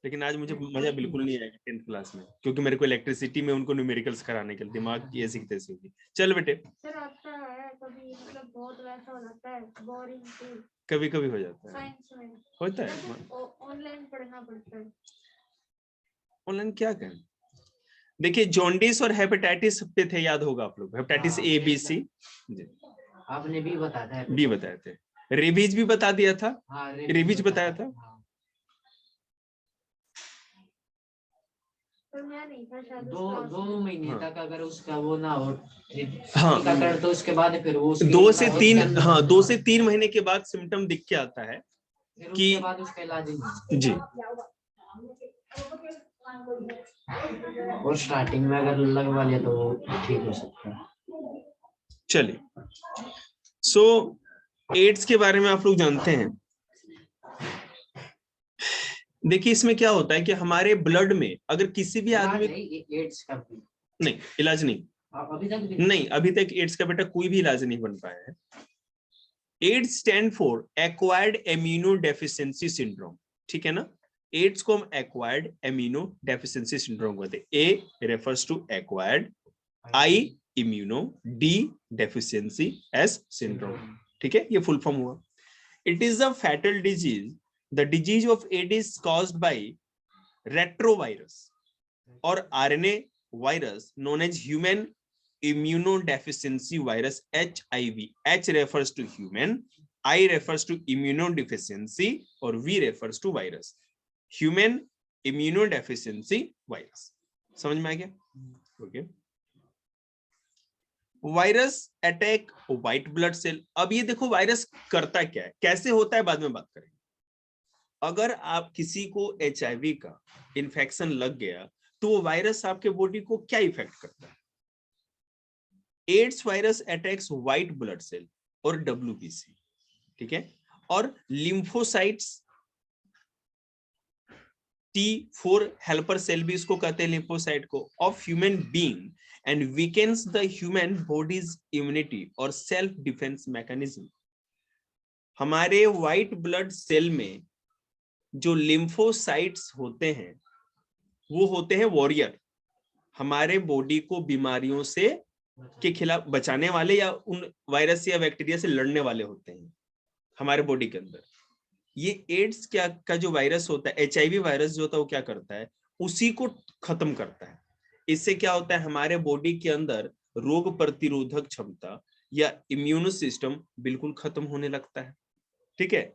लेकिन आज मुझे मजा बिल्कुल नहीं आएगा 10th क्लास में, क्योंकि मेरे को इलेक्ट्रिसिटी में उनको न्यूमेरिकल्स कराने के लिए दिमाग ये ऐसी तैसी होगी। चल बेटे, सर आता है कभी, मतलब बहुत वैसा हो जाता है बोरिंग, कभी कभी हो जाता है, साइंस में होता है। ऑनलाइन पढ़ना पड़ता है। ऑनलाइन क्या करें? देखिए जॉन्डिस और हेपेटाइटिस पे थे, याद होगा आप लोग, हेपेटाइटिस ए बी सी आपने भी बताया था, बी बताए थे, रेबीज भी बता दिया था। हाँ, रेबीज बताया था। हाँ। नहीं था शायद दो महीने तक अगर उसका वो ना हो, हाँ, टीकाकरण, तो उसके बाद फिर वो 2 से 3 महीने के बाद सिम्टम दिख के आता है कि उसके बाद उसका इलाज नहीं जी। और स्टार्टिंग में अगर लगवा लिया तो वो ठीक हो सकता है। चलिए, सो एड्स के बारे में आप लोग जानते हैं। देखिए इसमें क्या होता है कि हमारे ब्लड में अगर किसी भी आदमी, एड्स का नहीं इलाज नहीं, अभी तक नहीं, अभी तक एड्स का बेटा कोई भी इलाज नहीं बन पाया है। AIDS stands for acquired immunodeficiency syndrome, ठीक है ना। एड्स को हम एक्वायर्ड इम्यूनो डेफिशिएंसी सिंड्रोम कहते हैं। A refers to acquired, I immuno, D deficiency, S syndrome, ठीक है, ये फुल फॉर्म हुआ। It is a fatal disease, the disease of AIDS is caused by retrovirus और RNA virus known as human immunodeficiency virus, HIV. H refers to human, I refers to immunodeficiency और V refers to virus. Human immunodeficiency virus. समझ में आ गया? Okay. Virus attack white blood cell. अब ये देखो virus करता क्या है, कैसे होता है, बाद में बात करेंगे। अगर आप किसी को HIV का इन्फेक्शन लग गया तो वो वायरस आपके बॉडी को क्या इफेक्ट करता है? AIDS virus attacks white blood cell और WBC, ठीक है, और लिम्फोसाइट्स, T4 हेल्पर सेल भी इसको कहते हैं लिम्फोसाइट को, of human being and weakens the human bodies immunity और सेल्फ डिफेंस मैकेनिज्म। हमारे व्हाइट ब्लड सेल में जो लिम्फोसाइट्स होते हैं वो होते हैं वॉरियर, हमारे बॉडी को बीमारियों से के खिलाफ बचाने वाले या उन वायरस या बैक्टीरिया से लड़ने वाले होते हैं हमारे बॉडी के अंदर। ये एड्स क्या का जो वायरस होता है, HIV वायरस जो होता है वो क्या करता है, उसी को खत्म करता है। इससे क्या होता है, हमारे बॉडी के अंदर रोग प्रतिरोधक क्षमता या इम्यून सिस्टम बिल्कुल खत्म होने लगता है, ठीक है।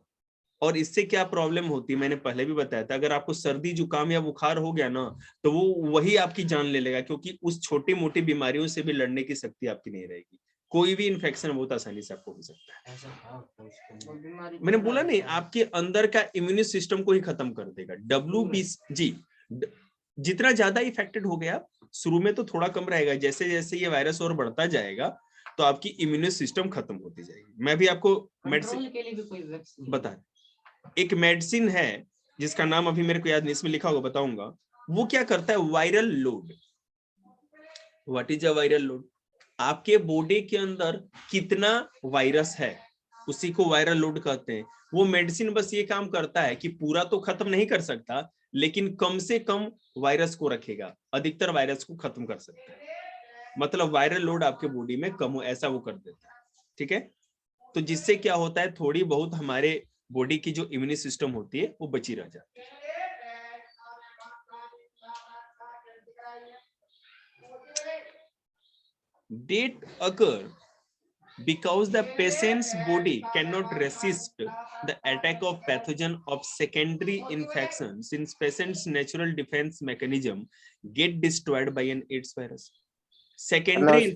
और इससे क्या प्रॉब्लम होती है, मैंने पहले भी बताया था, अगर आपको सर्दी जुकाम या बुखार हो गया ना तो वो वही आपकी जान ले लेगा, क्योंकि उस छोटी मोटी बीमारियों से भी लड़ने की शक्ति आपकी नहीं रहेगी। कोई भी इन्फेक्शन बहुत आसानी से आपको हो सकता है। मैंने बोला नहीं, आपके अंदर का इम्यून सिस्टम को ही खत्म कर देगा। WBC जी, जितना ज्यादा इफेक्टेड हो गया, शुरू में तो थोड़ा कम रहेगा, जैसे जैसे ये वायरस और बढ़ता जाएगा तो आपकी इम्यून सिस्टम खत्म होती जाएगी। मैं भी आपको मेडिसिन के लिए भी कोई वैक्सीन बता, एक मेडिसिन है जिसका नाम अभी मेरे को याद नहीं, इसमें लिखा होगा बताऊंगा। वो क्या करता है, viral load. What is a viral load? आपके बॉडी के अंदर कितना वायरस है उसी को वायरल लोड कहते हैं। वो मेडिसिन बस ये काम करता है कि पूरा तो खत्म नहीं कर सकता, लेकिन कम से कम वायरस को रखेगा, अधिकतर वायरस को खत्म कर सकता है। मतलब वायरल लोड आपके बॉडी में कम हो, ऐसा वो कर देता है, ठीक है। तो जिससे क्या होता है, थोड़ी बहुत हमारे बॉडी की जो इम्यून सिस्टम होती है वो बची रह जाती है। Death occur because the patient's body cannot resist the attack of pathogen of secondary infection, since patient's natural defense mechanism get destroyed by an AIDS virus. Secondary,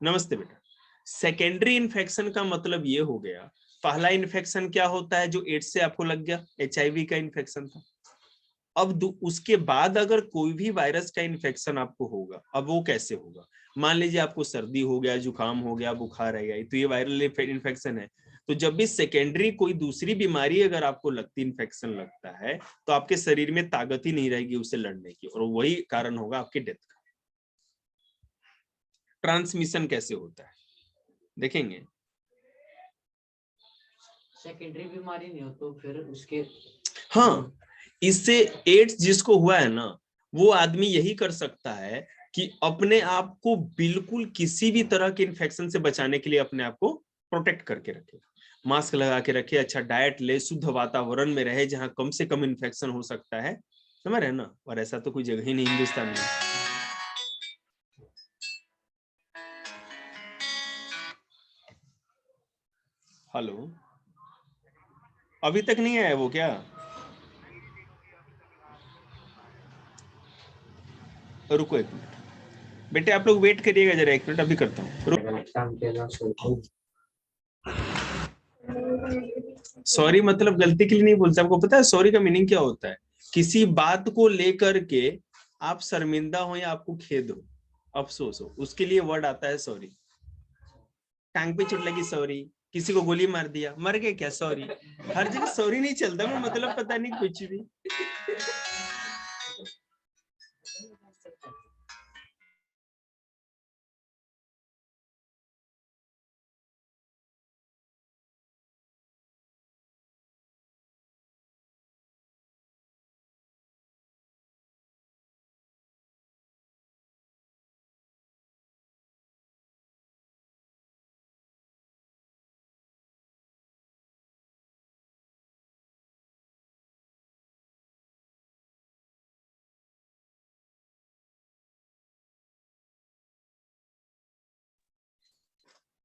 नमस्ते बेटा। सेकेंडरी इन्फेक्शन का मतलब ये हो गया, पहला इन्फेक्शन क्या होता है जो एड्स से आपको लग गया, HIV का इन्फेक्शन था। अब उसके बाद अगर कोई भी वायरस का इन्फेक्शन आपको होगा, अब वो कैसे होगा, मान लीजिए आपको सर्दी हो गया, जुकाम हो गया, बुखार है गया, तो ये वायरल इन्फेक्शन है। तो जब भी सेकेंडरी कोई दूसरी बीमारी अगर आपको लगती, इन्फेक्शन लगता है, तो आपके शरीर में ताकत ही नहीं रहेगी उससे लड़ने की, और वही कारण होगा आपकी डेथ का। ट्रांसमिशन कैसे होता है देखेंगे। सेकेंडरी बीमारी नहीं हो तो फिर उसके, हाँ, इससे एड्स जिसको हुआ है ना, वो आदमी यही कर सकता है कि अपने आप को बिल्कुल किसी भी तरह के इन्फेक्शन से बचाने के लिए अपने आप को प्रोटेक्ट करके रखे, मास्क लगा के रखे, अच्छा डाइट ले, शुद्ध वातावरण में रहे जहां कम से कम इन्फेक्शन हो सकता है, समझ रहे हैं ना। और ऐसा तो कोई जगह ही नहीं हिंदुस्तान में। हेलो, अभी तक नहीं आया वो क्या? रुको एक मिनट बेटे, आप लोग वेट करिएगा जरा, एक मिनट अभी करता हूँ। सॉरी मतलब गलती के लिए नहीं बोलते, आपको पता है सॉरी का मीनिंग क्या होता है? किसी बात को लेकर के आप शर्मिंदा हो या आपको खेद हो, अफसोस हो, उसके लिए वर्ड आता है सॉरी। टांग पे चोट लगी सॉरी, किसी को गोली मार दिया, मर गए क्या सॉरी। हर जगह सॉरी नहीं चलता, मैं मतलब पता नहीं कुछ भी।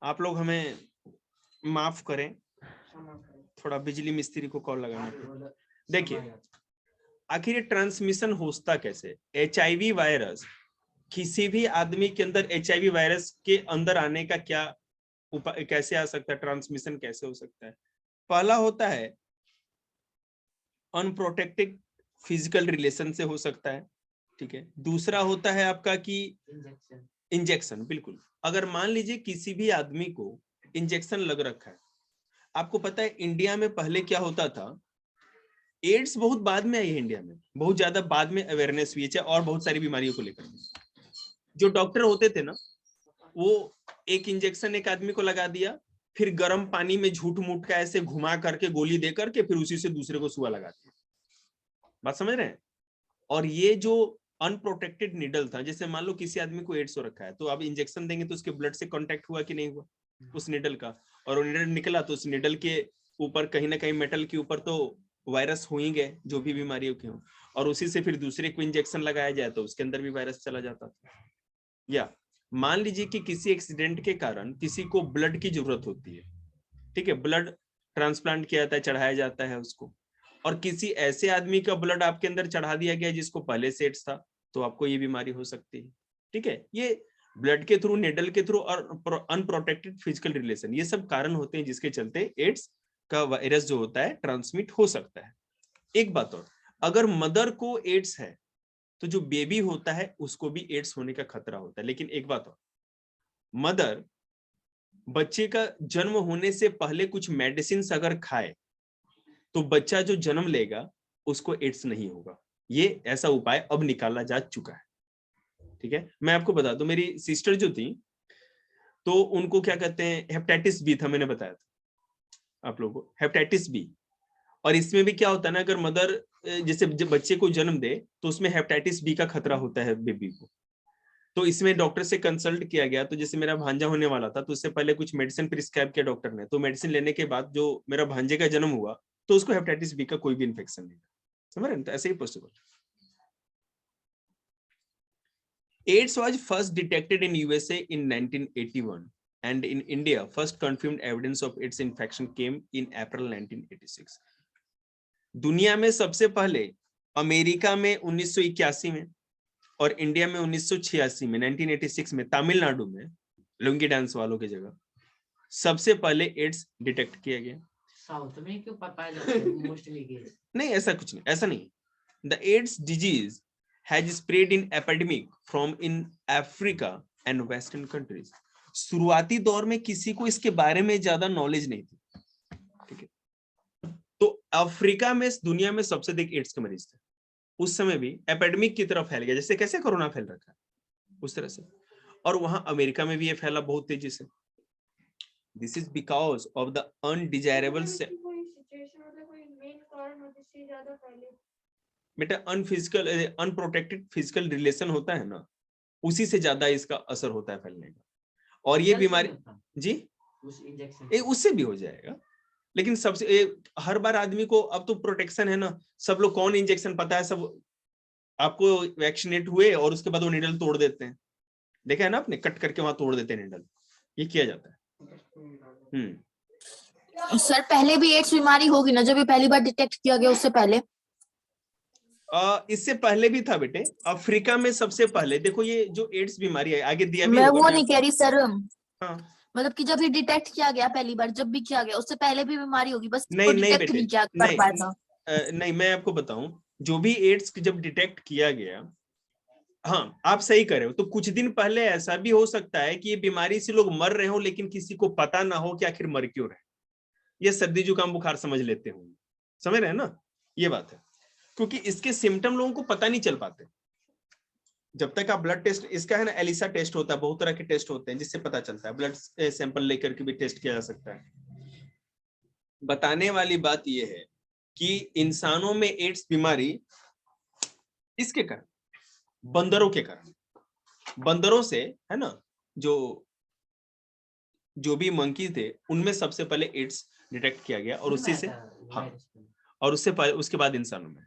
आप लोग हमें माफ करें, थोड़ा बिजली मिस्त्री को कॉल लगाना। देखिए, आखिर ये ट्रांसमिशन होता कैसे? एचआईवी वायरस, किसी भी आदमी के अंदर एचआईवी वायरस के अंदर आने का क्या उपाय, कैसे आ सकता है, ट्रांसमिशन कैसे हो सकता है? पहला होता है अनप्रोटेक्टेड फिजिकल रिलेशन से हो सकता है, ठीक है। दूसरा होता है आपका कि इंजेक्शन, बिल्कुल। अगर मान लीजिए किसी भी आदमी को इंजेक्शन लग रखा है, आपको पता है इंडिया में पहले क्या होता था, एड्स बहुत बाद में आई है इंडिया में, बहुत ज्यादा बाद में अवेयरनेस हुई है और बहुत सारी बीमारियों को लेकर। जो डॉक्टर होते थे ना, वो एक इंजेक्शन एक आदमी को लगा दिया, फिर गर्म पानी में झूठ मूठ का ऐसे घुमा करके गोली दे करके फिर उसी से दूसरे को सुआ लगा दिया। बात समझ रहे हैं? और ये जो अनप्रोटेक्टेड निडल था, जैसे मान लो किसी आदमी को एड्स हो रखा है, तो अब इंजेक्शन देंगे तो उसके ब्लड से कांटेक्ट हुआ कि नहीं हुआ उस निडल का, और वो निडल निकला तो उस निडल के ऊपर कहीं ना कहीं मेटल के ऊपर तो वायरस हो ही गए, जो भी बीमारियों के हो, और उसी से फिर दूसरे को इंजेक्शन लगाया जाए तो उसके अंदर भी वायरस चला जाता था। या मान लीजिए कि किसी एक्सीडेंट के कारण किसी को ब्लड की जरूरत होती है, ठीक है, ब्लड ट्रांसप्लांट किया जाता है, चढ़ाया जाता है उसको, और किसी ऐसे आदमी का ब्लड आपके अंदर चढ़ा दिया गया जिसको पहले से एड्स था, तो आपको ये बीमारी हो सकती है, ठीक है। ये ब्लड के थ्रू, निडल के थ्रू और अनप्रोटेक्टेड फिजिकल रिलेशन, ये सब कारण होते हैं जिसके चलते एड्स का वायरस जो होता है ट्रांसमिट हो सकता है। एक बात और, अगर मदर को एड्स है तो जो बेबी होता है उसको भी एड्स होने का खतरा होता है। लेकिन एक बात और, मदर बच्चे का जन्म होने से पहले कुछ मेडिसिन अगर खाए तो बच्चा जो जन्म लेगा उसको एड्स नहीं होगा। ये ऐसा उपाय अब निकाला जा चुका है, ठीक है। मैं आपको बता दूं, मेरी सिस्टर जो थी तो उनको क्या कहते हैं, हेपेटाइटिस बी था, मैंने बताया था आप लोगों को, हेपेटाइटिस बी। और इसमें भी क्या होता है ना, अगर मदर जैसे जब बच्चे को जन्म दे तो उसमें हेपेटाइटिस बी का खतरा होता है बेबी को। तो इसमें डॉक्टर से कंसल्ट किया गया, तो जैसे मेरा भांजा होने वाला था तो उससे पहले कुछ मेडिसिन प्रिस्क्राइब किया डॉक्टर ने, तो मेडिसिन लेने के बाद जो मेरा भांजे का जन्म हुआ तो उसको हेपेटाइटिस बी का कोई भी इन्फेक्शन नहीं था, समझ रहे हैं? तो ऐसे ही possible. AIDS was first detected in USA in 1981 and in India first confirmed evidence of its infection came in April 1986. दुनिया में सबसे पहले अमेरिका में 1981 में और इंडिया में 1986 में, 1986 में तमिलनाडु में लुंगी डांस वालों की जगह सबसे पहले एड्स डिटेक्ट किया गया। साउथ में क्यों पाया जाता है मोस्टली केस? नहीं, ऐसा कुछ नहीं, ऐसा नहीं। The AIDS disease has spread in epidemic from in Africa and western countries. शुरुआती दौर में किसी को इसके बारे में ज्यादा नॉलेज नहीं थी, ठीक है। तो अफ्रीका में दुनिया में सबसे अधिक एड्स के मरीज थे उस समय भी, एपिडेमिक की तरफ फैल गया, जैसे कैसे कोरोना फैल रखा है उस तरह से। और वहां अमेरिका में भी ये फैला बहुत तेजी से। This is because of the undesirable कोई सिचुएशन मतलब कोई मेन कारण हो जिससे ज्यादा फैले? बेटा अनफिजिकल अनप्रोटेक्टेड फिजिकल रिलेशन होता है ना, उसी से ज्यादा इसका असर होता है फैलने का। और ये बीमारी जी उससे भी हो जाएगा, लेकिन सबसे हर बार आदमी को अब तो प्रोटेक्शन है ना, सब लोग कौन इंजेक्शन पता है, सब आपको वैक्सीनेट हुए और उसके बाद वो निडल तोड़ देते हैं, देखा है ना आपने, कट करके वहां तोड़ देते हैं निडल, ये किया जाता है। सर पहले भी एड्स बीमारी होगी ना, जब ये पहली बार डिटेक्ट किया गया उससे पहले? इससे पहले भी था बेटे, अफ्रीका में सबसे पहले। देखो ये जो एड्स बीमारी है, आगे दिया भी मैं होगा, वो नहीं कह रही सर, हाँ मतलब कि जब ये डिटेक्ट किया गया पहली बार, जब भी किया गया उससे पहले भी बीमारी होगी, बस नहीं नहीं डिटेक्ट बेटे, नहीं किया कर पाया था। नहीं मैं आपको बताऊं, जो भी एड्स जब डिटेक्ट किया गया, हाँ आप सही कर रहे हो, तो कुछ दिन पहले ऐसा भी हो सकता है कि ये बीमारी से लोग मर रहे हो लेकिन किसी को पता ना हो कि आखिर मर क्यों रहे, ये सर्दी जुकाम बुखार समझ लेते होंगे, समझ रहे हैं ना, ये बात है, क्योंकि इसके सिम्टम लोगों को पता नहीं चल पाते जब तक आप ब्लड टेस्ट, इसका है ना एलिसा टेस्ट होता है, बहुत तरह के टेस्ट होते हैं जिससे पता चलता है, ब्लड सैंपल लेकर के भी टेस्ट किया जा सकता है। बताने वाली बात यह है कि इंसानों में एड्स बीमारी इसके कारण, बंदरों के कारण, बंदरों से है ना, जो भी मंकी थे उनमें सबसे पहले एड्स डिटेक्ट किया गया और उसी से, हाँ, और उससे पहले उसके बाद इंसानों में।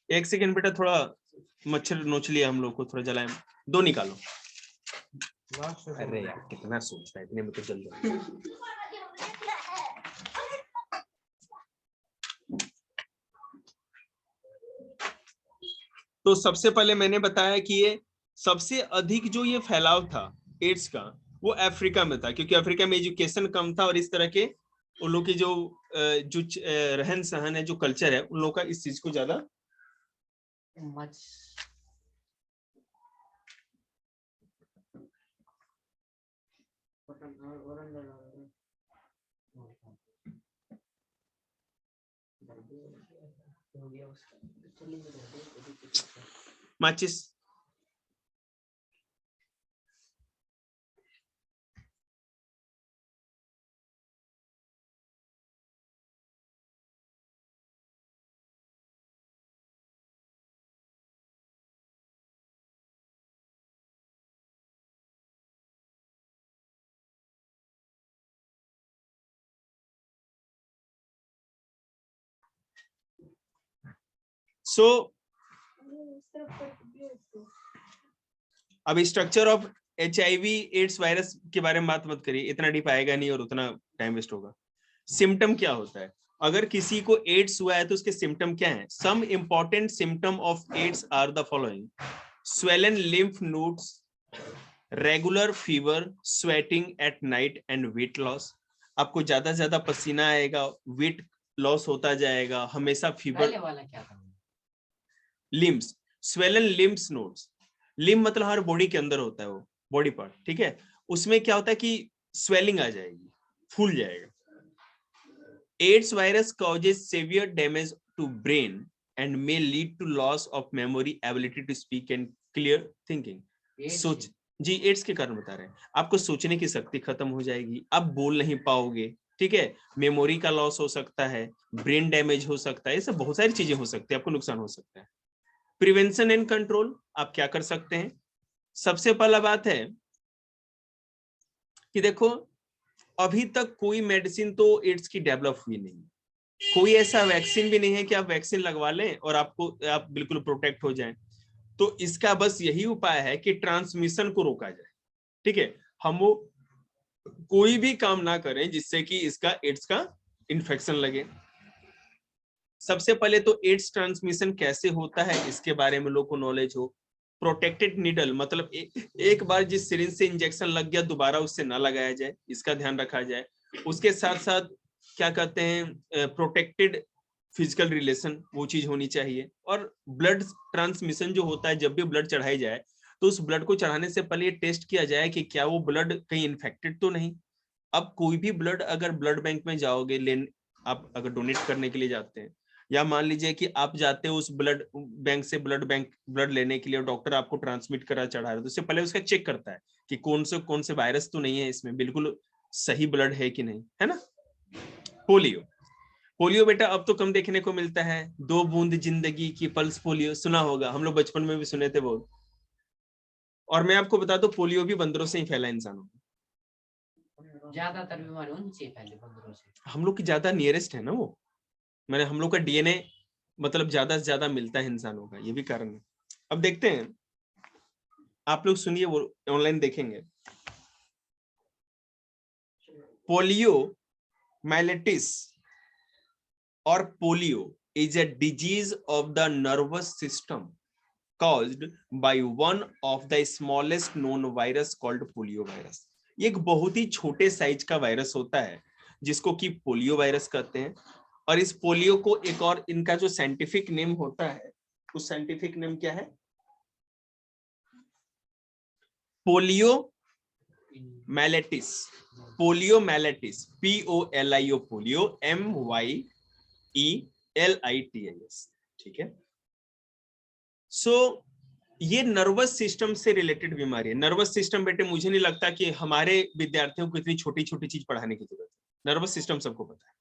एक सेकेंड बेटा, थोड़ा मच्छर नोच लिया हम लोग को, थोड़ा जलाएं, दो निकालो। अरे यार कितना सोचता है, इतने में तो जल जाए। तो सबसे पहले मैंने बताया कि ये सबसे अधिक जो ये फैलाव था एड्स का, वो अफ्रीका में था, क्योंकि अफ्रीका में एजुकेशन कम था और इस तरह के उन लोग की जो रहन सहन है, जो कल्चर है, उन लोग का इस चीज को ज्यादा माचिस। सो अब structure of HIV AIDS virus के बारे में बात मत करिए, इतना डीप आएगा नहीं और उतना टाइम वेस्ट होगा। सिम्टम क्या होता है, अगर किसी को एड्स हुआ है तो उसके सिम्टम क्या हैं? Some important symptom of AIDS are the following: swollen lymph nodes, regular fever, sweating at night and weight loss. आपको ज्यादा पसीना आएगा, वेट लॉस होता जाएगा, हमेशा फीवर। Limbs, swollen lymph nodes, limb मतलब हर बॉडी के अंदर होता है, वो बॉडी पार्ट, ठीक है, उसमें क्या होता है कि स्वेलिंग आ जाएगी, फूल जाएगा। AIDS virus causes severe damage to brain and may lead to loss of memory, ability to speak and clear thinking. सोच जी, एड्स के कारण बता रहे हैं, आपको सोचने की शक्ति खत्म हो जाएगी, आप बोल नहीं पाओगे, ठीक है, मेमोरी का लॉस हो सकता है, ब्रेन डैमेज हो सकता है, ये सब बहुत सारी चीजें हो सकती है, आपको नुकसान हो सकता है। प्रिवेंशन एंड कंट्रोल, आप क्या कर सकते हैं? सबसे पहला बात है कि देखो, अभी तक कोई मेडिसिन तो एड्स की डेवलप हुई नहीं, कोई ऐसा वैक्सीन भी नहीं है कि आप वैक्सीन लगवा लें और आप बिल्कुल प्रोटेक्ट हो जाएं। तो इसका बस यही उपाय है कि ट्रांसमिशन को रोका जाए, ठीक है, हम वो कोई भी काम ना करें जिससे कि इसका एड्स का इन्फेक्शन लगे। सबसे पहले तो एड्स ट्रांसमिशन कैसे होता है इसके बारे में लोग को नॉलेज हो। प्रोटेक्टेड निडल मतलब एक बार जिस सिरिंज से इंजेक्शन लग गया दोबारा उससे ना लगाया जाए, इसका ध्यान रखा जाए। उसके साथ साथ क्या कहते हैं, प्रोटेक्टेड फिजिकल रिलेशन, वो चीज होनी चाहिए। और ब्लड ट्रांसमिशन जो होता है, जब भी ब्लड चढ़ाई जाए तो उस ब्लड को चढ़ाने से पहले टेस्ट किया जाए कि क्या वो ब्लड कहीं इन्फेक्टेड तो नहीं। अब कोई भी ब्लड, अगर ब्लड बैंक में जाओगे, आप अगर डोनेट करने के लिए जाते हैं या मान लीजिए कि आप जाते हो उस ब्लड बैंक से ब्लड लेने के लिए, और डॉक्टर आपको ट्रांसमिट करा चढ़ा रहा है, तो उससे पहले उसका चेक करता है कि कौन से वायरस तो नहीं है इसमें, बिल्कुल सही ब्लड है कि नहीं, है ना। पोलियो बेटा अब तो कम देखने को मिलता है। 2 बूंद जिंदगी की पल्स पोलियो सुना होगा, हम लोग बचपन में भी सुने थे बहुत। और मैं आपको बता दूं पोलियो भी बंदरों से ही फैला इंसानों में। ज्यादातर बीमारी उनसे फैले, बंदरों से। हम लोग की ज्यादा नियरेस्ट है ना वो, मैंने हम लोग का डीएनए मतलब ज्यादा से ज्यादा मिलता है इंसानों का, ये भी कारण है। अब देखते हैं, आप लोग सुनिए, वो ऑनलाइन देखेंगे। पोलियो माइलेटिस और polio is a disease of the nervous system caused by one of the smallest known virus called polio virus। ये एक बहुत ही छोटे साइज का वायरस होता है जिसको कि पोलियो वायरस कहते हैं। और इस पोलियो को एक और इनका जो साइंटिफिक नेम होता है, उस साइंटिफिक नेम क्या है? Poliomyelitis. Poliomyelitis, POLIO, polio MYELITIS, ठीक है। सो ये नर्वस सिस्टम से रिलेटेड बीमारी है। नर्वस सिस्टम बेटे मुझे नहीं लगता कि हमारे विद्यार्थियों को इतनी छोटी छोटी चीज पढ़ाने की जरूरत है। नर्वस सिस्टम सबको पता है।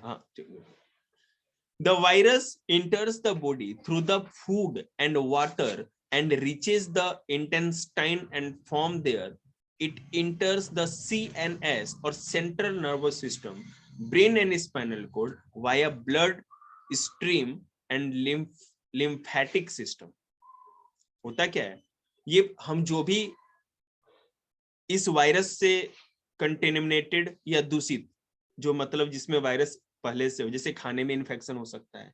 हाँ, The virus enters the body through the food and water and reaches the intestine and from there it enters the CNS or central nervous system, brain and spinal cord via blood stream and lymphatic system। होता क्या है, ये हम जो भी इस virus से contaminated या दूषित, जो मतलब जिसमें वायरस पहले से हो, जैसे खाने में इन्फेक्शन हो सकता है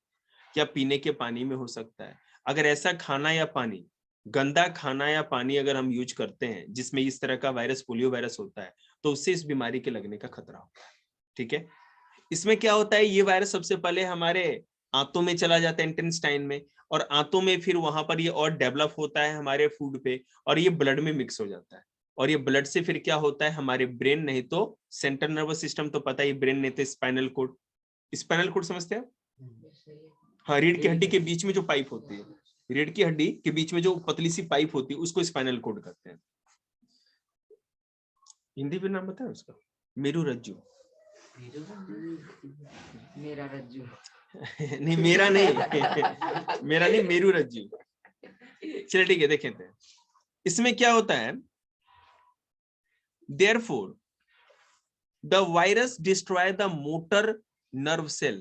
या पीने के पानी में हो सकता है। अगर ऐसा खाना या पानी, गंदा खाना या पानी अगर हम यूज करते हैं जिसमें इस तरह का वायरस, पोलियो वायरस होता है, तो उससे इस बीमारी के लगने का खतरा होता है। ठीक है, इसमें क्या होता है, ये वायरस सबसे पहले हमारे आंतों में चला जाता है, इंटेस्टाइन में, और आंतों में फिर वहां पर ये और डेवलप होता है हमारे फूड पे, और ये ब्लड में मिक्स हो जाता है। और ये ब्लड से फिर क्या होता है, हमारे ब्रेन नहीं तो सेंट्रल नर्वस सिस्टम, तो पता ही, ब्रेन नहीं तो स्पाइनल कोड। स्पाइनल कोड समझते हैं? हाँ, रीढ़ की हड्डी के बीच में जो पाइप होती है, रीढ़ की हड्डी के बीच में जो पतली सी पाइप होती है उसको स्पाइनल कोड कहते हैं। हिंदी में नाम बताया उसका? मेरू रज्जू। मेरा रज्जू। नहीं, मेरा नहीं मेरा नहीं, मेरू रज्जू। चलिए ठीक है, देखें थे इसमें क्या होता है। Therefore, the virus destroy the motor nerve cell।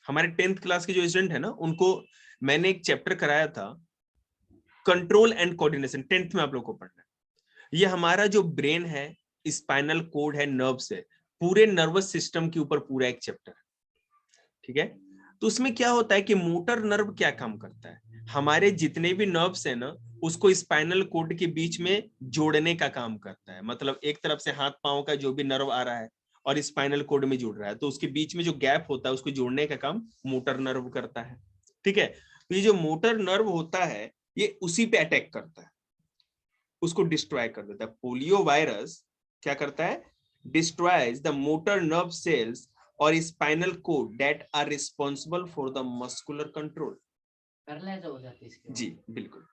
हमारे 10th क्लास के जो स्टूडेंट है ना, उनको मैंने एक चैप्टर कराया था, कंट्रोल एंड कोऑर्डिनेशन, 10th में आप लोग को पढ़ना है। ये हमारा जो ब्रेन है, स्पाइनल कोड है, नर्व्स है, पूरे नर्वस सिस्टम के ऊपर पूरा एक चैप्टर है। ठीक है, तो उसमें क्या होता है कि मोटर नर्व क्या काम करता है, हमारे जितने भी नर्व्स है ना, उसको स्पाइनल कोड के बीच में जोड़ने का काम करता है। मतलब एक तरफ से हाथ पांव का जो भी नर्व आ रहा है और स्पाइनल कोड में जुड़ रहा है, तो उसके बीच में जो गैप होता है उसको जोड़ने का काम मोटर नर्व करता है। ठीक है, तो ये जो मोटर नर्व होता है ये उसी पे अटैक करता है, उसको डिस्ट्रॉय कर देता है। पोलियो वायरस क्या करता है, destroys the motor nerve cells और spinal cord that are responsible for the muscular control. Paralyse हो जाती है इसके बाद। जी बिल्कुल,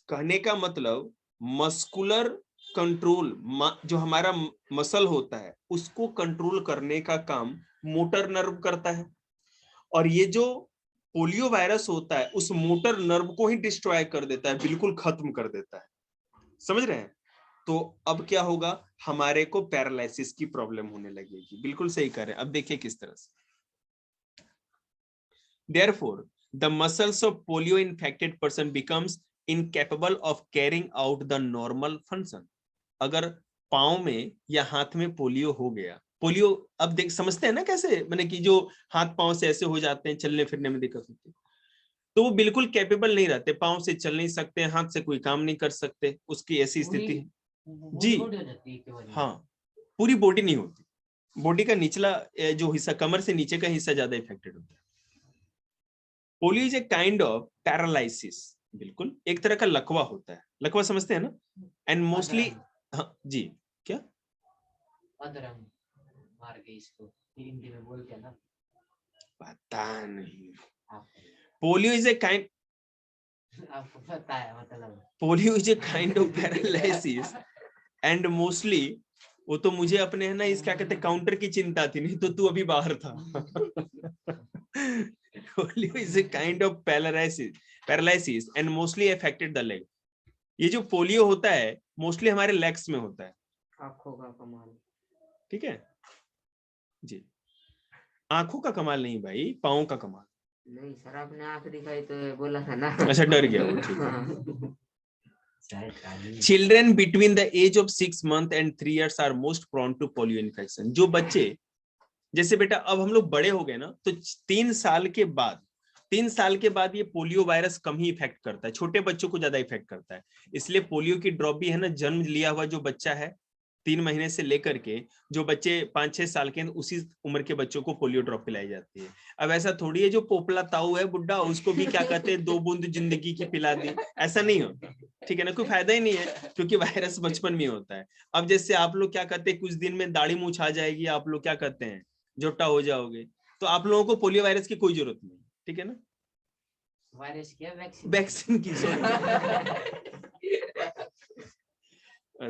कहने का मतलब मस्कुलर कंट्रोल, जो हमारा मसल होता है उसको कंट्रोल करने का काम मोटर नर्व करता है। और ये जो पोलियो वायरस होता है उस मोटर नर्व को ही डिस्ट्रॉय कर देता है, बिल्कुल खत्म कर देता है। समझ रहे हैं? तो अब क्या होगा, हमारे को पैरालिसिस की प्रॉब्लम होने लगेगी। बिल्कुल सही कह रहे हैं। अब देखिए किस तरह से, Therefore, the muscles of polio infected person becomes incapable of carrying out the normal function। अगर पाँव में या हाथ में पोलियो हो गया, पोलियो अब देख समझते हैं ना कैसे, मैंने कि जो हाथ पाँव से ऐसे हो जाते हैं, चलने फिरने में दिक्कत होती है, तो वो बिल्कुल कैपेबल नहीं रहते, पाँव से चल नहीं सकते, हाथ से कोई काम नहीं कर सकते, उसकी ऐसी स्थिति है। जी हाँ, पूरी बॉडी नहीं होती, बॉडी का निचला जो हिस्सा, कमर से नीचे का हिस्सा ज्यादा इफेक्टेड होता है। Polio is a kind of paralysis, बिल्कुल एक तरह का लकवा होता है, लकवा समझते हैं ना, एंड मोस्टली, हाँ जी, क्या अधरंग, मार के इसको हिंदी में बोलते हैं ना, पता नहीं। आपको पोलियो इज ए काइंड आपको पता है मतलब। Polio is a kind of paralysis and mostly, वो तो मुझे अपने है ना इस क्या कहते काउंटर की चिंता थी, नहीं तो तू अभी बाहर था। Polio is a kind of paralysis and mostly affected the leg. ये जो पोलियो होता है मोस्टली हमारे लेग्स में होता है। आंखों का कमाल। ठीक है जी, आंखों का कमाल नहीं भाई, पाँव का कमाल। नहीं सर, आपने आंख दिखाई तो बोला था ना। अच्छा डर गया वो, ठीक है। हाँ। Children between the age of 6 months and 3 years are most prone to polio infection. जो बच्चे, जैसे बेटा अब हम लोग बड़े हो गए ना, तो 3 साल के बाद ये पोलियो वायरस कम ही इफेक्ट करता है, छोटे बच्चों को ज्यादा इफेक्ट करता है। इसलिए पोलियो की ड्रॉप भी है ना, जन्म लिया हुआ जो बच्चा है 3 महीने से लेकर के जो बच्चे 5-6 साल के, उसी उम्र के बच्चों को पोलियो ड्रॉप पिलाई जाती है। अब ऐसा थोड़ी है जो पोपला ताऊ है बुड्ढा, उसको भी क्या कहते हैं 2 बूंद जिंदगी की पिला दी, ऐसा नहीं होता। ठीक है ना, कोई फायदा ही नहीं है, क्योंकि वायरस बचपन में होता है। अब जैसे आप लोग क्या कहते हैं, कुछ दिन में दाढ़ी मूंछ आ जाएगी, आप लोग क्या कहते हैं जोटा हो जाओगे, तो आप लोगों को पोलियो वायरस की कोई जरूरत नहीं। ठीक है ना, वायरस क्या, वैक्सीन वैक्सीन की।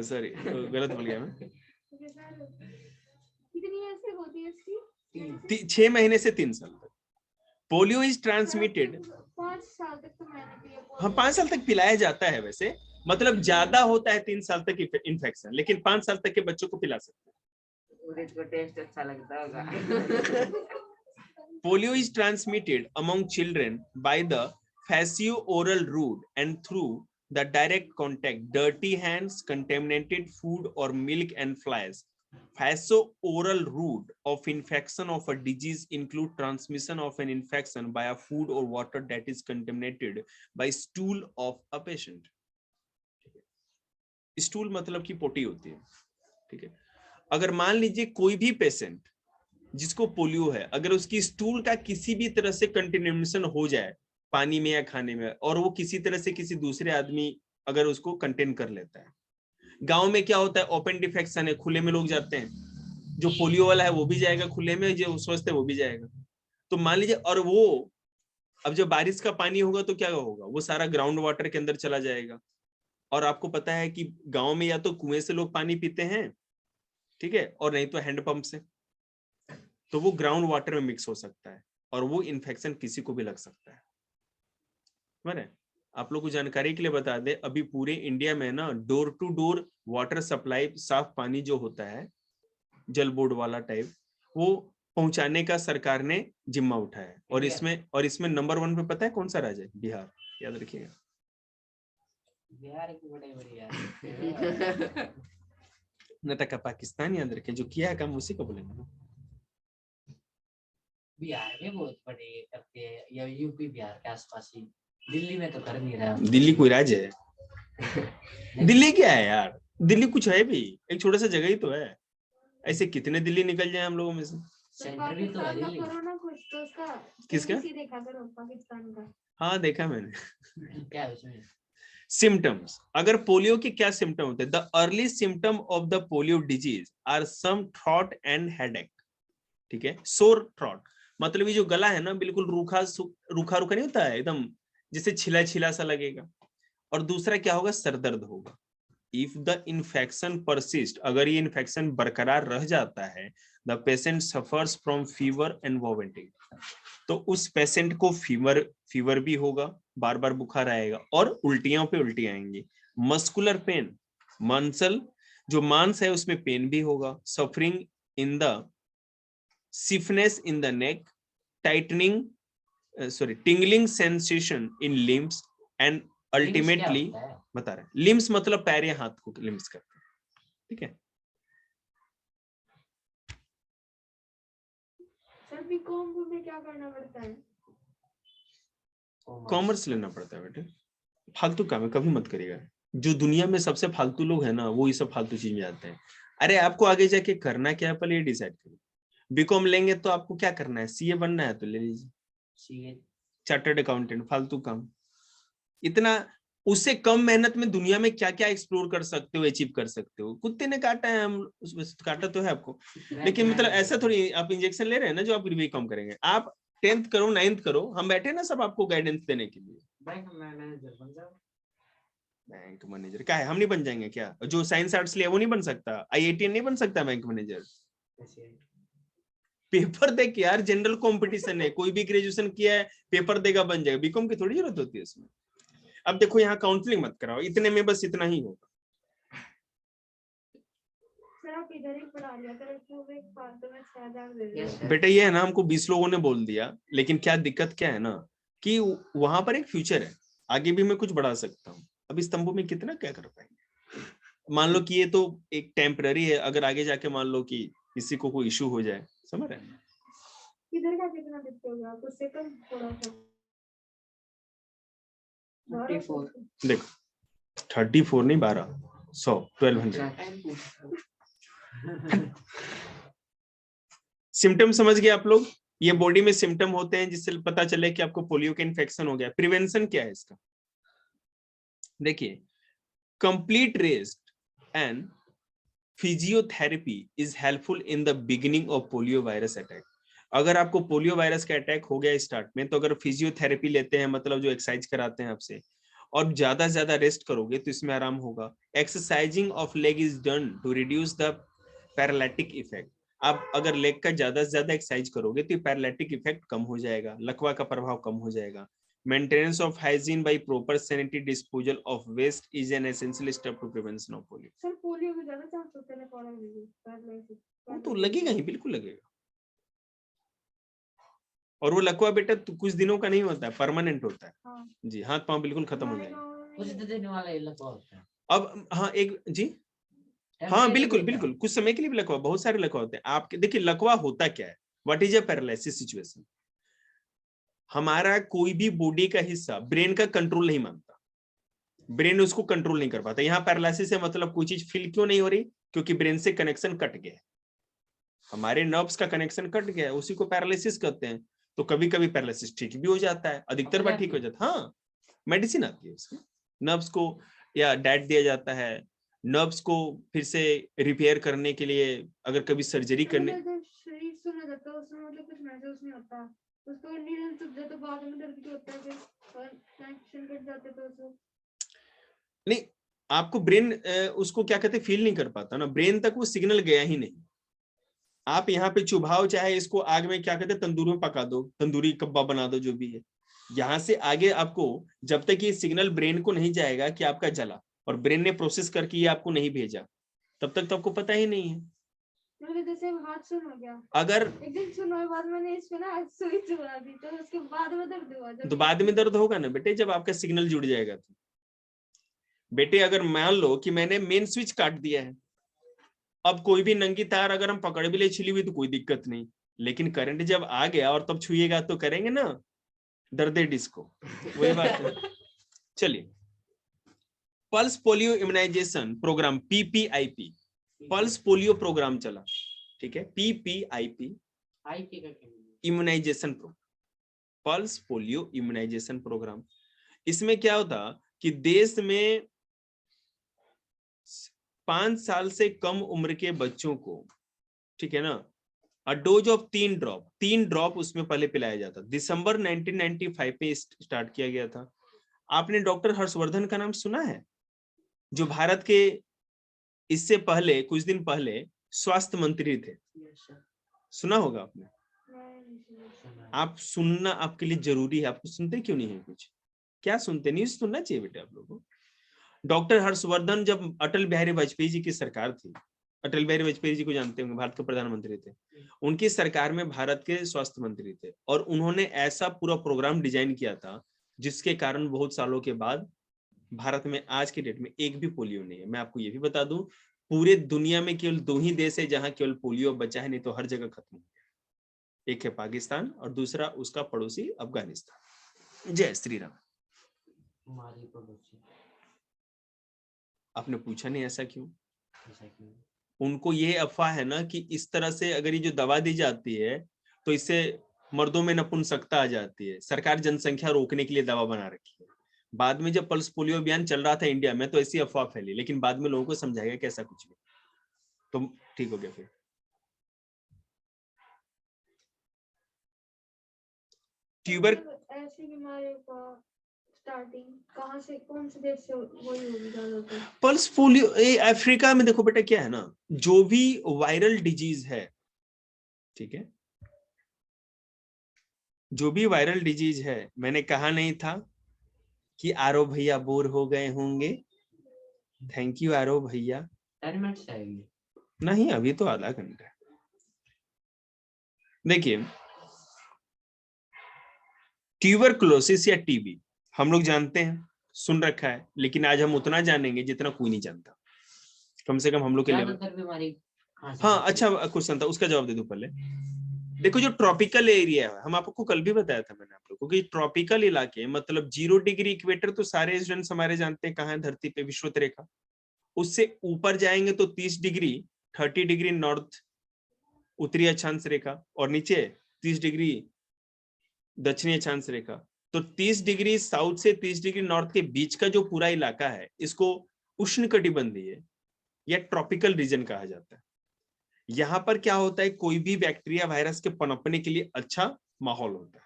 सॉरी गलत बोल गया मैं। कितनी एज तक होती है इसकी? 6 महीने से 3 साल तक। पोलियो इज ट्रांसमिटेड 5 साल तक तो मैंने पिया। हाँ 5 साल तक पिलाया जाता है वैसे, मतलब ज्यादा होता है 3 साल तक इन्फेक्शन, लेकिन 5 साल तक के बच्चों को पिला सकते हैं। को टेस्ट अच्छा लगता होगा। Polio is transmitted among children by the facio-oral route and through the direct contact, dirty hands, contaminated food or milk and flies. Facio-oral route of infection of a disease include transmission of an infection by a food or water that is contaminated by stool of a patient. Stool मतलब की पोटी होती है। ठीक है, अगर मान लीजिए कोई भी पेशेंट जिसको पोलियो है, अगर उसकी स्टूल का किसी भी तरह से कंटेमिनेशन हो जाए पानी में या खाने में, और वो किसी तरह से किसी दूसरे आदमी अगर उसको कंटेन कर लेता है, गांव में क्या होता है ओपन डिफेक्शन है, खुले में लोग जाते हैं, जो पोलियो वाला है वो भी जाएगा खुले में, जो स्वस्थ है वो भी जाएगा। तो मान लीजिए, और वो अब जब बारिश का पानी होगा तो क्या होगा, वो सारा ग्राउंड वाटर के अंदर चला जाएगा। और आपको पता है कि गांव में या तो कुएं से लोग पानी पीते हैं, ठीक है, और नहीं तो हैंडपंप से, तो वो ग्राउंड वाटर में मिक्स हो सकता है और वो इन्फेक्शन किसी को भी लग सकता है। मैंने आप लोग को जानकारी के लिए बता दे, अभी पूरे इंडिया में ना door to door water supply, साफ पानी जो होता है जल बोर्ड वाला टाइप, वो पहुंचाने का सरकार ने जिम्मा उठाया है। और इसमें नंबर 1 पे पता है कौन सा राज्य है? बिहार, याद रखिएगा। बिहार की बड़ी बढ़िया नटका पाकिस्तान याद रखें, जो किया है काम उसी को बोलेंगे। बिहार में बहुत बड़े करते हैं, या यूपी बिहार के आसपास ही, दिल्ली में तो कर नहीं रहा। दिल्ली कोई राज्य है? दिल्ली क्या है यार, दिल्ली कुछ है भी, एक छोटा सा जगह ही तो है। ऐसे कितने दिल्ली निकल जाए हम लोगों में से। सेंटर भी तो है दिल्ली। करो ना कुछ तो उसका। किसका? देखा करो पाकिस्तान का। हाँ देखा मैंने। क्या है उसमें? सिम्टम्स, अगर पोलियो के क्या सिम्टम होते हैं? The early symptom of the polio disease are sore throat and headache. ठीक है, सोर थ्रॉट मतलब ये जो गला है ना बिल्कुल रूखा रूखा नहीं होता है, एकदम जैसे छिला छिला सा लगेगा। और दूसरा क्या होगा, सर दर्द होगा। इफ द इन्फेक्शन परसिस्ट, अगर ये इन्फेक्शन बरकरार रह जाता है, the patient suffers from fever and vomiting, तो उस पेशेंट को फीवर भी होगा, बार बार बुखार आएगा और उल्टियों पे उल्टी आएंगी। मस्कुलर पेन, मांसल जो मांस है उसमें पेन भी होगा। Suffering in the stiffness in the neck, tingling sensation in limbs and ultimately बता रहे हैं limbs मतलब पैर या हाथ को limbs करते हैं। ठीक है सर बीकॉम में क्या करना पड़ता है? कॉमर्स लेना पड़ता है बेटे, फालतू काम है कभी मत करिएगा। जो दुनिया में सबसे फालतू लोग हैं ना, वो ये सब फालतू चीज में जाते हैं। अरे आपको आगे जाके करना क्या है पहले ये डिसाइड करिए। बीकॉम लेंगे तो आपको क्या करना है, सीए बनना है तो ले लीजिए, सीए चार्टर्ड अकाउंटेंट, फालतू काम। इतना उससे कम मेहनत में दुनिया में क्या क्या एक्सप्लोर कर सकते हो, अचीव कर सकते हो। कुत्ते ने काटा है, हम काटा तो है आपको, लेकिन मतलब ऐसा थोड़ी आप इंजेक्शन ले रहे हैं ना जो आप रिव्यू कम करेंगे। आप 10th करो 9th करो, हम बैठे ना सब आपको गाइडेंस देने के लिए। बैंक मैनेजर बन जाओ। बैंक मैनेजर क्या है, हम नहीं बन जाएंगे क्या? जो साइंस आर्ट्स लिया वो नहीं बन सकता, IITian नहीं बन सकता बैंक मैनेजर। पेपर दे के यार, जनरल कंपटीशन है, कोई भी ग्रेजुएशन किया है पेपर देगा बन जाएगा, बीकॉम की थोड़ी जरूरत होती है इसमें। अब देखो यहाँ काउंसलिंग मत कराओ, इतने में बस इतना ही होगा। सर आप इधर ही पढ़ा लिया करो, इसमें भी फालतू में 6000 दे दो। बेटा ये है ना, हमको 20 लोगों ने बोल दिया, लेकिन क्या दिक्कत क्या है ना कि वहां पर एक फ्यूचर है, आगे भी मैं कुछ बढ़ा सकता हूँ। अब इस तंबू में कितना क्या कर पाएंगे? मान लो कि ये तो एक टेम्पररी है, अगर आगे जाके मान लो कि किसी को कोई इशू हो जाए, समझ रहे हैं? इधर का कितना देते होगा आप, उससे कम थोड़ा सा 34 देखो 34 नहीं 12, 100 1200। सिम्टम समझ गए आप लोग? ये बॉडी में सिम्टम होते हैं जिससे पता चले कि आपको पोलियो का इन्फेक्शन हो गया। प्रिवेंशन क्या है इसका? देखिए, complete rest and physiotherapy is helpful in the beginning of polio virus attack. अगर आपको पोलियो वायरस का अटैक हो गया स्टार्ट में, तो अगर फिजियोथेरेपी लेते हैं, मतलब जो एक्सरसाइज कराते हैं आपसे, और ज्यादा से ज्यादा रेस्ट करोगे तो इसमें आराम होगा। Exercising of leg is done to reduce the paralytic effect. आप अगर लेग का ज्यादा से ज्यादा एक्सरसाइज करोगे तो पैरालिटिक इफेक्ट कम हो जाएगा, लकवा का प्रभाव कम हो जाएगा। Maintenance of hygiene by proper sanitary disposal of waste is an essential step to prevention of polio. Sir polio में ज्यादा चांस होते हैं लकवा लगने वो तो लगेगा ही, बिल्कुल लगेगा। और वो लकवा बेटा कुछ दिनों का नहीं होता है, परमानेंट होता है। हाँ। जी, हाथ पांव बिल्कुल खत्म हो जाएंगे। कुछ दिन वाला ये लकवा होता है। अब हाँ एक जी हाँ बिल्कुल बिल्कुल, कुछ समय के लिए भी लकवा, बहुत सारे लकवा होते हैं आपके। देखिए लकवा होता क्या है, what is a paralysis situation? हमारा कोई भी बॉडी का हिस्सा ब्रेन का कंट्रोल नहीं मानता, ब्रेन उसको कंट्रोल नहीं कर पाता। यहाँ पैरालिसिस है मतलब कोई चीज फील क्यों नहीं हो रही? क्योंकि ब्रेन से कनेक्शन कट गया है, हमारे नर्व्स का कनेक्शन कट गया है, उसी को पैरालिसिस कहते हैं। तो कभी कभी पैरालिसिस ठीक भी हो जाता है, अधिकतर बार ठीक हो जाता है। हाँ, मेडिसिन आती है उसमें, नर्व्स को या डाइट दिया जाता है, नर्व्स को फिर से रिपेयर करने के लिए अगर कभी सर्जरी करने। शरीर सुना जाता है उसमें, मतलब कुछ महसूस नहीं होता, उसको नींद चुभ जाए तो बाद में दर्द भी होता है, फिर कनेक्शन कट जाते तो उसको नहीं, आपको ब्रेन उसको क्या कहते हैं, फील नहीं कर पाता ना, ब्रेन तक वो सिग्नल गया ही नहीं। आप यहाँ पे चुभाओ, चाहे इसको आग में क्या कहते हैं तंदूर में पका दो, तंदूरी कब्बा बना दो, जो भी है, यहाँ से आगे आपको जब तक ये सिग्नल ब्रेन को नहीं जाएगा कि आपका जला और ब्रेन ने प्रोसेस करके ये आपको नहीं भेजा, तब तक तो आपको पता ही नहीं है। मेरे जैसे हाथ सुन हो गया, अगर एक दिन सुनने के बाद मैंने इस पे ना सुई चुभा दी, तो उसके बाद में दर्द हुआ। तो बाद में दर्द होगा ना बेटे, जब आपका सिग्नल जुड़ जाएगा तो। बेटे अगर मान लो कि मैंने मेन स्विच काट दिया है, अब कोई भी नंगी तार अगर हम पकड़ भी ले छिली हुई तो कोई दिक्कत नहीं, लेकिन करंट जब आ गया और तब छुएगा तो करेंगे ना दर्द डिस्को, वही बात है। चलिए, pulse polio immunisation programme PPIP, pulse polio programme चला, ठीक है, PPIP immunisation programme, pulse polio immunisation programme. इसमें क्या होता कि देश में 5 साल से कम उम्र के बच्चों को, ठीक है ना, अ डोज ऑफ 3 ड्रॉप उसमें पहले पिलाया जाता। दिसंबर 1995 में स्टार्ट किया गया था। आपने डॉक्टर हर्षवर्धन का नाम सुना है, जो भारत के इससे पहले कुछ दिन पहले स्वास्थ्य मंत्री थे? सुना होगा आपने। आप सुनना आपके लिए जरूरी है, आपको सुनते क्यों नहीं है? कुछ क्या सुनते नहीं? सुनना चाहिए बेटे आप लोगों को। डॉक्टर हर्षवर्धन, जब अटल बिहारी वाजपेयी जी की सरकार थी, अटल बिहारी वाजपेयी जी को जानते होंगे, भारत के प्रधानमंत्री थे, उनकी सरकार में भारत के स्वास्थ्य मंत्री थे, और उन्होंने ऐसा पूरा प्रोग्राम डिजाइन किया था जिसके कारण बहुत सालों के बाद भारत में आज के डेट में एक भी पोलियो नहीं है। मैं आपको ये भी बता दूं, पूरे दुनिया में केवल 2 ही देश है जहां केवल पोलियो बचा है, नहीं तो हर जगह खत्म हो गया। एक है पाकिस्तान और दूसरा उसका पड़ोसी अफगानिस्तान। जय श्री राम। आपने पूछा नहीं ऐसा क्यों? उनको ये अफवाह है ना कि इस तरह से अगर ये जो दवा दी जाती है तो इससे मर्दों में नपुंसकता आ जाती है, सरकार जनसंख्या रोकने के लिए दवा बना रखी है। बाद में जब पल्स पोलियो अभियान चल रहा था इंडिया में तो ऐसी अफवाह फैली, लेकिन बाद में लोगों को समझाया कि ऐसा कुछ नहीं, तो ठीक हो गया। फिर ट्यूबर ऐसी बीमारियों का स्टार्टिंग कहाँ से, कौन से देश से वही होगी ज्यादातर? पल्स पोलियो अफ्रीका में देखो बेटा क्या है ना, जो भी वायरल डिजीज है, ठीक है, जो भी वायरल डिजीज है, मैंने कहा नहीं था कि आरो भैया बोर हो गए होंगे? थैंक यू आरो भैया। 10 मिनट्स आएगी। नहीं अभी तो आधा घंटा है। देखिए ट्यूबरकुलोसिस या टीबी हम लोग जानते हैं, सुन रखा है, लेकिन आज हम उतना जानेंगे जितना कोई नहीं जानता, कम से कम हम लोग के लेवल। ज्यादातर बीमारी कहाँ से हाँ होती है? अच्छा क्वेश्चन था, उसका जवाब दे दो पहले। देखो जो ट्रॉपिकल एरिया है, हम आपको कल भी बताया था मैंने आप लोगों को कि ट्रॉपिकल इलाके मतलब 0 डिग्री इक्वेटर तो सारे स्टूडेंट्स हमारे जानते हैं कहाँ है, धरती पे विषुवत रेखा। उससे ऊपर जाएंगे तो 30 डिग्री 30 डिग्री नॉर्थ उत्तरी अक्षांश रेखा, और नीचे 30 डिग्री दक्षिणी अक्षांश रेखा। तो 30 डिग्री साउथ से 30 डिग्री नॉर्थ के बीच का जो पूरा इलाका है, इसको उष्णकटिबंधीय या ट्रॉपिकल रीजन कहा जाता है। यहाँ पर क्या होता है, कोई भी बैक्टीरिया वायरस के पनपने के लिए अच्छा माहौल होता है।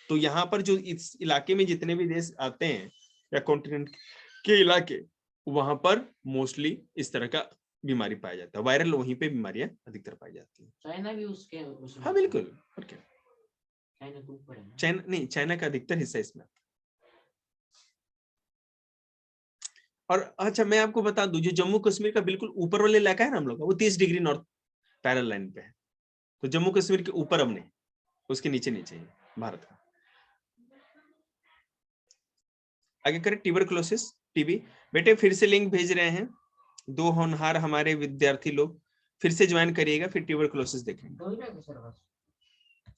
तो यहाँ पर जो इस इलाके में जितने भी देश आते हैं या कॉन्टिनेंट के इलाके, वहां पर मोस्टली इस तरह का बीमारी पाया जाता है, वायरल वहीं पे बीमारियां अधिकतर पाई जाती हैं। चाइना भी उसके उसमें हाँ बिल्कुल, और क्या, चाइना के ऊपर है ना? चाइना नहीं, चाइना का अधिकतर हिस्सा इसमें। और अच्छा मैं आपको बता दूं, जो जम्मू कश्मीर का बिल्कुल ऊपर वाला इलाका है ना हम लोग का, वो 30 डिग्री नॉर्थ पैरेलल लाइन पे है। तो जम्मू कश्मीर के ऊपर अब नहीं, उसके नीचे नीचे है भारत का। आगे करें, ट्यूबरकुलोसिस टीबी। बेटे फिर से लिंक भेज रहे हैं, 2 होनहार हमारे विद्यार्थी लोग फिर से ज्वाइन करिएगा, फिर ट्यूबरकुलोसिस देखेंगे। दो ही रहेगा सर बस।